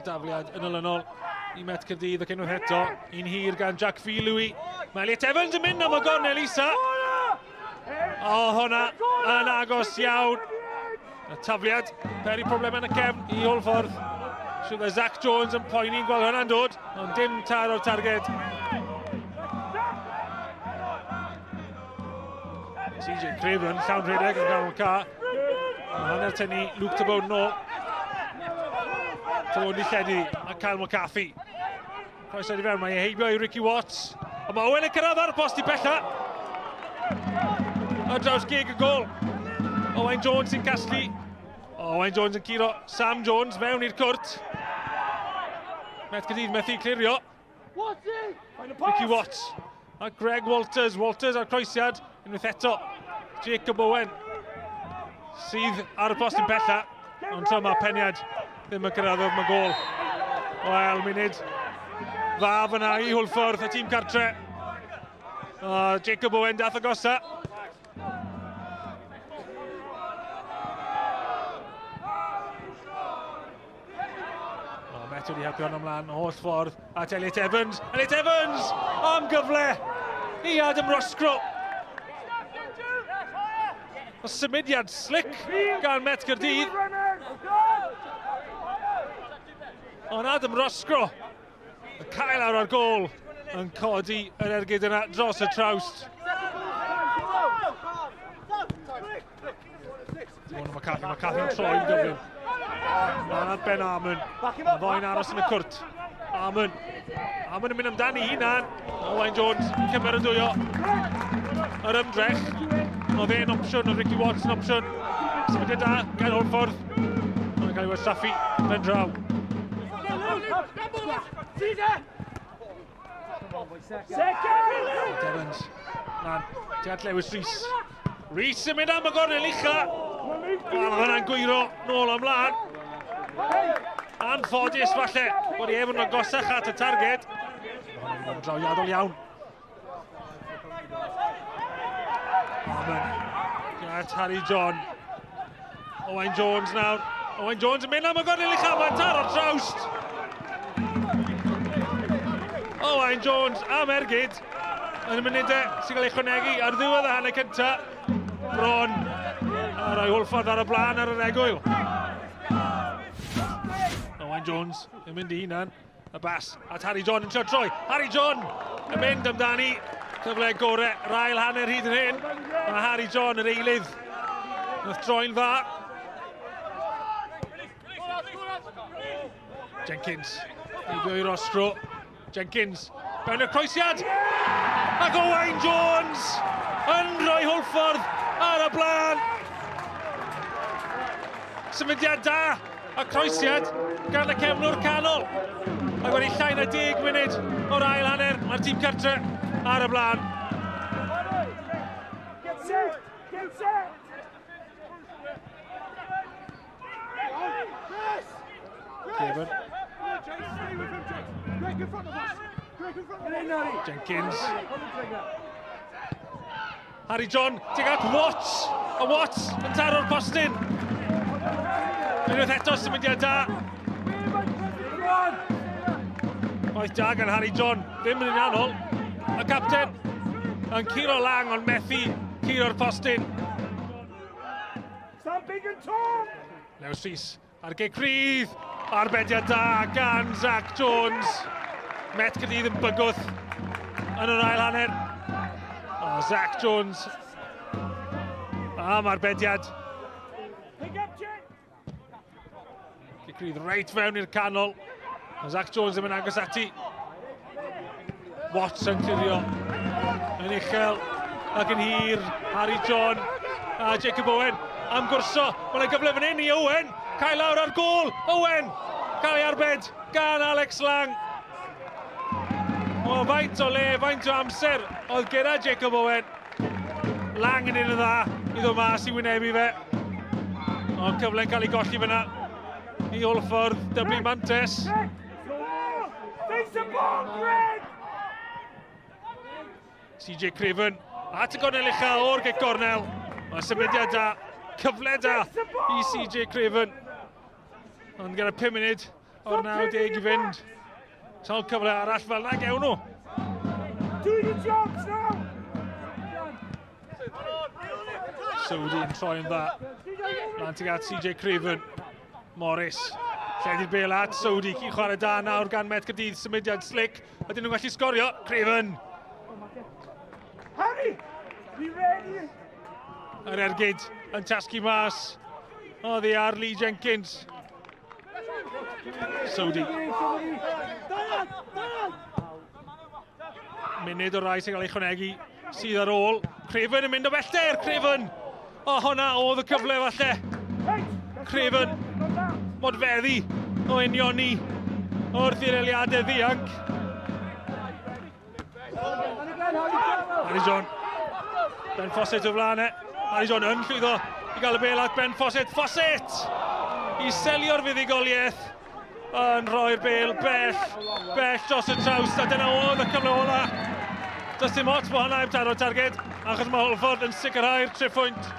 dafliad yn olynol I Met Caerdydd ac unwaith eto. Un hir gan Jack Louis. Mae Elliot Evans yn mynd am y gornel isa. O, hwnna yn agos iawn. Y tafliad, peri problem yn y cefn I Hwlffordd. Siwr dda Zach Jones yn poeni'n gweld hwnna'n dod, ond dim tar o'r targed. CJ Craven, llawn rhedeg yn ganol ca. A hanner tynnu Luke Tybone nôl. Tybone Di lledu a Kyle McCarthy. Croeso I fewn, mae heibio I Ricky Watts. Ond mae Owen yn cyrraedd ar y post I bella. A draws gig y gol. Owen Jones sy'n casglu. Owen Jones yn curo Sam Jones mewn i'r cwrt. Met Caerdydd methu clirio. Ricky Watts a Greg Walters. Walters ar croesiad. Unwaith eto Jacob Owen sydd ar y post yn bella. Ond tra mae peniad ddim yn cyrraedd o'r gol. Wel, munud faf yna I Hwlffordd, y tîm cartre. Jacob Owen dath agosa. Met wedi helpu hwn ymlaen, holl ffordd at Elliot Evans. Elliot Evans am gyfle I Adam Roscro. O symudiad slick gan Met Caerdydd. Ond Adam Roscro yn cael awr ar gol yn codi yr ergyd yna dros y trawst. McCarthy yn troi yn gyflym. Mae'n Ben Armon. Mae fo'n aros yn y cwrt. Armon yn mynd amdani hunan. Owen Jones yn cymer y dwyo. Yr ymdrech. Oedd e'n opsiwn, oedd Ricky Watts yn opsiwn. Symudiad da gan Hwlffordd. Mae'n cael ei wastraffu ben draw. Evans. Diad Lewis Rhys. Rhys yn mynd am y gornel ucha. Wel, hwnna'n gwyro nôl ymlaen. Anffodus falle bod I efo yn agosach at y targed. Hwnna'n drawiadol iawn. At Harry John. Owen Jones nawr. Owen Jones yn mynd am y gornel ucha. Mae'n tar o'r trawst. Owen Jones am ergyd. Yn y munudau sy'n cael ei chwanegu ar ddiwedd y hanner cyntaf. Bron a rhoi Hwlffordd ar y blaen ar yr egwyl. Owen Jones yn mynd I hunan. Y bas at Harry John yn trio troi. Harry John yn mynd amdani. Cyfle gore, rail hanner hyd yn hyn. Mae Harry John yr eilydd. Nath troi'n dda. Jenkins. Heibio I Roscro. Jenkins. Mewn y croesiad. Ac Owen Jones yn rhoi Hwlffordd ar y blaen. Symudiad da a croesiad gan y cefnwr canol. Ac wedi llai na 10 munud o'r ail hanner. Mae'r tîm cartre ar y blaen. Craven. Jenkins. Harry John, tuag at Watts. A Watts yn taro'r postyn. Unwaith eto symudiad da. Waith da gan Harry John, ddim yn uniannol. Y capten yn curo lang ond methu curo'r postyn. Lewis Rhys ar geg cryf. Arbediad da gan Zach Jones. Met Caerdydd yn bygwth yn yr ail hanner. Zach Jones am arbediad. Geg cryf reit fewn i'r canol. Zach Jones ddim yn agos ati. Watts yn clirio yn uchel ac yn hir. Harry John a Jacob Owen am gwrso. Mae'n gyfle fan hyn I Owen. Cael lawr ar gol. Owen cael ei arbed gan Alex Lang. O, faint o le, faint o amser oedd gyda Jacob Owen. Lang yn un o dda I ddod mas I wynebu fe. O, cyfle'n cael ei golli fyna I Hwlffordd, Dyblu Mantes. CJ Craven at y gornel uchel o'r geg gornel. Mae symudiad da, cyfle da I CJ Craven. Ond gyda 5 munud o'r 90 i fynd. Sawl cyfle arall fel na gewn nhw. Do your jobs now! Sowdy yn troi'n dda. Lan tuag at CJ Craven. Morris. Lledi'r bel at Sowdy. Cyn chwarae da nawr gan Met Caerdydd. Symudiad slick. Ydyn nhw'n gallu sgorio. Craven. Harry! Be ready! Yr ergyd yn tasgu mas. Oddi ar Lee Jenkins. Sowdy. Munud o'r rai sy'n cael ei chwanegu sydd ar ôl. Craven yn mynd o bellter. Craven. O, hwnna oedd y cyfle falle. Craven. Modfeddi o unioni wrth i'r eiliadau ddianc. Harry John. Ben Fawcett o flaen e. Harry John yn llwyddo i gael y bel at Ben Fawcett. Fawcett! I selio'r fuddugoliaeth. Yn rhoi'r bel bell dros y traws. A dyna oedd y cyfle ola. Does dim ots bod hwnna heb taro'r targed, achos mae Hwlffordd yn sicrhau'r 3 pwynt.